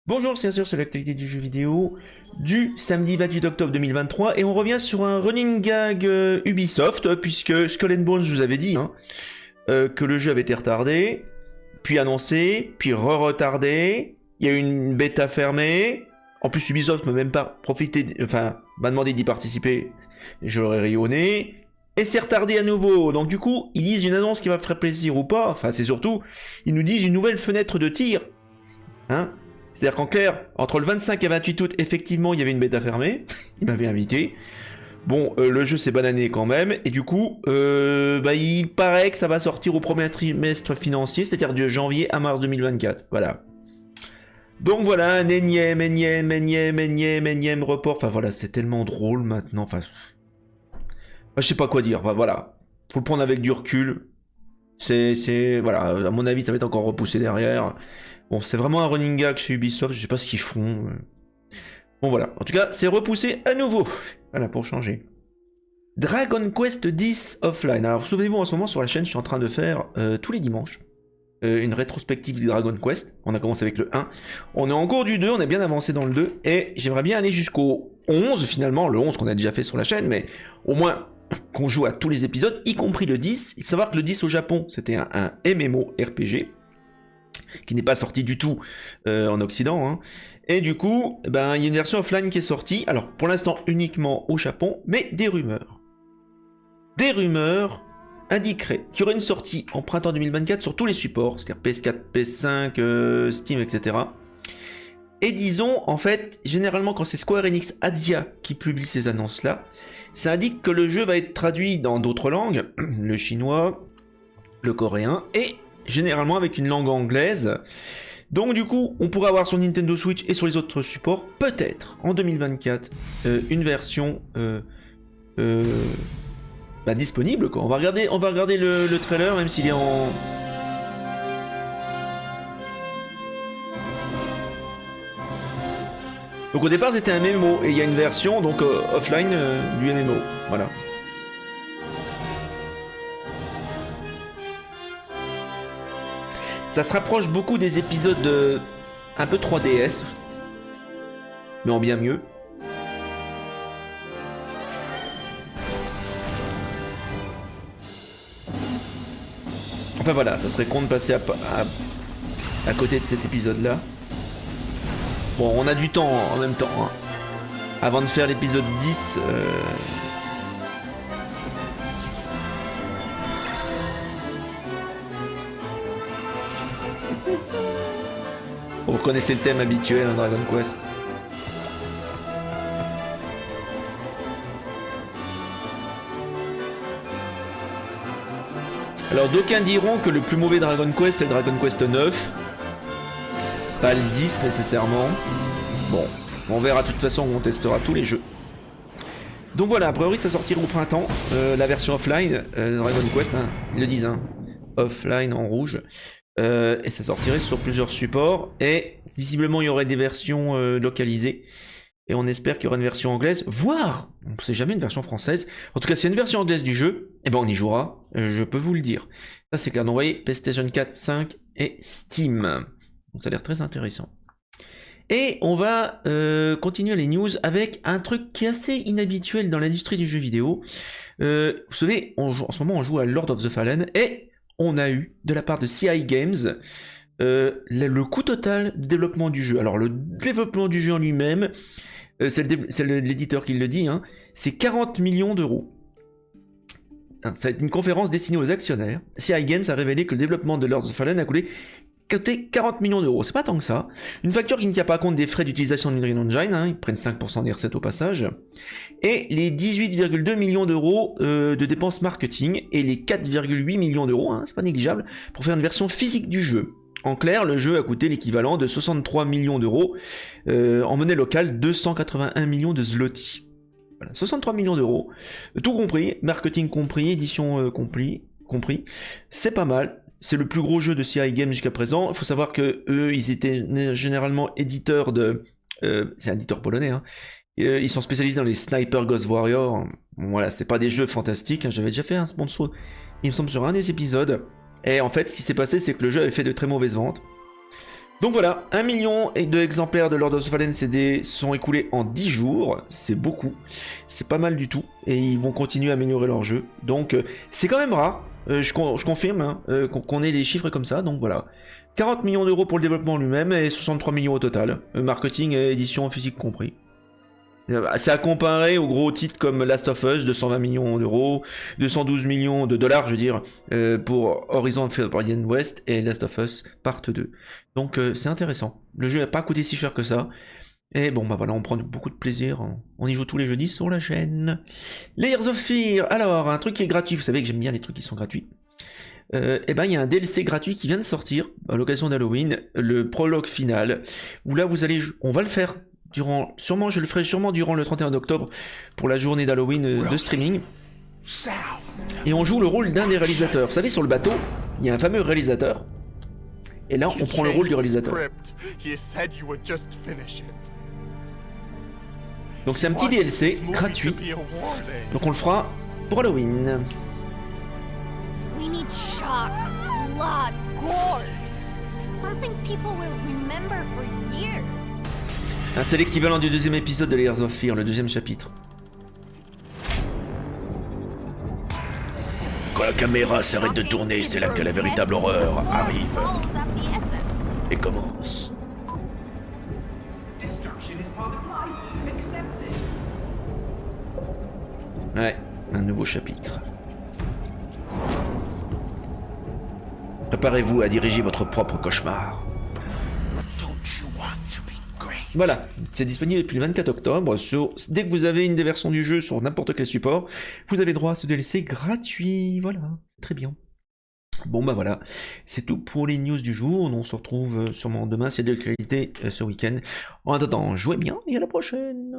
Bonjour, c'est sûr, c'est l'actualité du jeu vidéo du samedi 28 octobre 2023 et on revient sur un running gag Ubisoft puisque Skull and Bones, je vous avais dit que le jeu avait été retardé, puis annoncé, puis re-retardé, il y a eu une bêta fermée, en plus Ubisoft m'a même pas profité, m'a demandé d'y participer, je l'aurais rayonné, et c'est retardé à nouveau, donc du coup ils disent une annonce qui va faire plaisir ou pas, enfin c'est surtout, ils nous disent une nouvelle fenêtre de tir, hein. C'est-à-dire qu'en clair, entre le 25 et 28 août, effectivement, il y avait une bêta fermée. Il m'avait invité. Bon, le jeu s'est banané quand même. Et du coup, il paraît que ça va sortir au premier trimestre financier, c'est-à-dire de janvier à mars 2024. Voilà. Donc voilà, un énième report. Enfin voilà, c'est tellement drôle maintenant. Enfin, je sais pas quoi dire. Enfin, voilà. Faut le prendre avec du recul. Voilà, à mon avis, ça va être encore repoussé derrière. Bon, c'est vraiment un running gag chez Ubisoft, je sais pas ce qu'ils font. Bon, voilà. En tout cas, c'est repoussé à nouveau. Voilà, pour changer. Dragon Quest X Offline. Alors, souvenez-vous, en ce moment, sur la chaîne, je suis en train de faire, tous les dimanches, une rétrospective du Dragon Quest. On a commencé avec le 1. On est en cours du 2, on est bien avancé dans le 2. Et j'aimerais bien aller jusqu'au 11, finalement. Le 11 qu'on a déjà fait sur la chaîne, mais au moins qu'on joue à tous les épisodes, y compris le 10. Il faut savoir que le 10 au Japon, c'était un MMO RPG qui n'est pas sorti du tout en Occident. Hein. Et du coup, il y a une version offline qui est sortie. Alors, pour l'instant, uniquement au Japon, mais des rumeurs. Des rumeurs indiqueraient qu'il y aurait une sortie en printemps 2024 sur tous les supports, c'est-à-dire PS4, PS5, Steam, etc. Et disons, en fait, généralement, quand c'est Square Enix Asia qui publie ces annonces-là, ça indique que le jeu va être traduit dans d'autres langues, le chinois, le coréen, et généralement avec une langue anglaise. Donc du coup, on pourrait avoir sur Nintendo Switch et sur les autres supports, peut-être en 2024, une version disponible. Quoi. On va regarder le trailer, même s'il est en... Donc au départ c'était un MMO, et il y a une version donc offline du MMO. Voilà. Ça se rapproche beaucoup des épisodes un peu 3DS, mais en bien mieux. Enfin voilà, ça serait con de passer à côté de cet épisode-là. Bon, on a du temps en même temps. Hein. Avant de faire l'épisode 10... Vous connaissez le thème habituel, hein, Dragon Quest. Alors d'aucuns diront que le plus mauvais Dragon Quest c'est le Dragon Quest 9. Pas le 10 nécessairement. Bon, on verra de toute façon, on testera tous les jeux. Donc voilà, a priori ça sortira au printemps, la version offline, Dragon Quest, hein, ils le disent, hein, offline en rouge. Et ça sortirait sur plusieurs supports. Et visiblement il y aurait des versions localisées. Et on espère qu'il y aura une version anglaise, voire, on ne sait jamais, une version française. En tout cas, s'il y a une version anglaise du jeu, eh ben on y jouera, je peux vous le dire. Ça c'est clair, donc vous voyez, PlayStation 4, 5 et Steam. Donc ça a l'air très intéressant. Et on va continuer les news avec un truc qui est assez inhabituel dans l'industrie du jeu vidéo. Vous savez, en ce moment on joue à Lord of the Fallen, et on a eu, de la part de CI Games, le coût total de développement du jeu. Alors le développement du jeu en lui-même, c'est l'éditeur qui le dit, hein, c'est 40 millions d'euros. Ça va être une conférence destinée aux actionnaires. CI Games a révélé que le développement de Lord of the Fallen a coûté 40 millions d'euros. C'est pas tant que ça. Une facture qui ne tient pas compte des frais d'utilisation de l'Unreal Engine, hein, ils prennent 5% des recettes au passage, et les 18,2 millions d'euros de dépenses marketing, et les 4,8 millions d'euros, hein, c'est pas négligeable, pour faire une version physique du jeu. En clair, le jeu a coûté l'équivalent de 63 millions d'euros, en monnaie locale, 281 millions de zloty. Voilà, 63 millions d'euros, tout compris, marketing compris, édition compris, c'est pas mal. C'est le plus gros jeu de CI Games jusqu'à présent. Il faut savoir que eux, ils étaient généralement éditeurs de... c'est un éditeur polonais, hein. Ils sont spécialisés dans les Sniper Ghost Warrior. Bon, voilà, c'est pas des jeux fantastiques, hein. J'avais déjà fait un sponsor, il me semble, sur un des épisodes. Et en fait, ce qui s'est passé, c'est que le jeu avait fait de très mauvaises ventes. Donc voilà, 1 million d'exemplaires de Lord of the Fallen CD sont écoulés en 10 jours, c'est beaucoup, c'est pas mal du tout, et ils vont continuer à améliorer leur jeu, donc c'est quand même rare, je confirme hein, qu'on ait des chiffres comme ça, donc voilà. 40 millions d'euros pour le développement lui-même, et 63 millions au total, marketing et édition physique compris. C'est à comparer aux gros titres comme Last of Us, 220 millions d'euros, 212 millions de dollars, je veux dire, pour Horizon Forbidden West et Last of Us Part 2. Donc c'est intéressant. Le jeu n'a pas coûté si cher que ça. Et bon, bah voilà, on prend beaucoup de plaisir. On y joue tous les jeudis sur la chaîne. Layers of Fear. Alors, un truc qui est gratuit. Vous savez que j'aime bien les trucs qui sont gratuits. Et ben, il y a un DLC gratuit qui vient de sortir à l'occasion d'Halloween, le prologue final. Où là, vous allez, on va le faire. Je le ferai sûrement durant le 31 octobre pour la journée d'Halloween de streaming. Et on joue le rôle d'un des réalisateurs. Vous savez, sur le bateau, il y a un fameux réalisateur. Et là, on prend le rôle du réalisateur. Donc c'est un petit DLC gratuit. Donc on le fera pour Halloween. We need shock, blood, gore. Something people will remember for years. C'est l'équivalent du deuxième épisode de Layers of Fear, le deuxième chapitre. Quand la caméra s'arrête de tourner, c'est là que la véritable horreur arrive et commence. Ouais, un nouveau chapitre. Préparez-vous à diriger votre propre cauchemar. Voilà, c'est disponible depuis le 24 octobre. Dès que vous avez une des versions du jeu sur n'importe quel support, vous avez droit à ce DLC gratuit. Voilà, c'est très bien. Bon bah voilà, c'est tout pour les news du jour. On se retrouve sûrement demain, s'il y a de l'actualité ce week-end. En attendant, jouez bien et à la prochaine.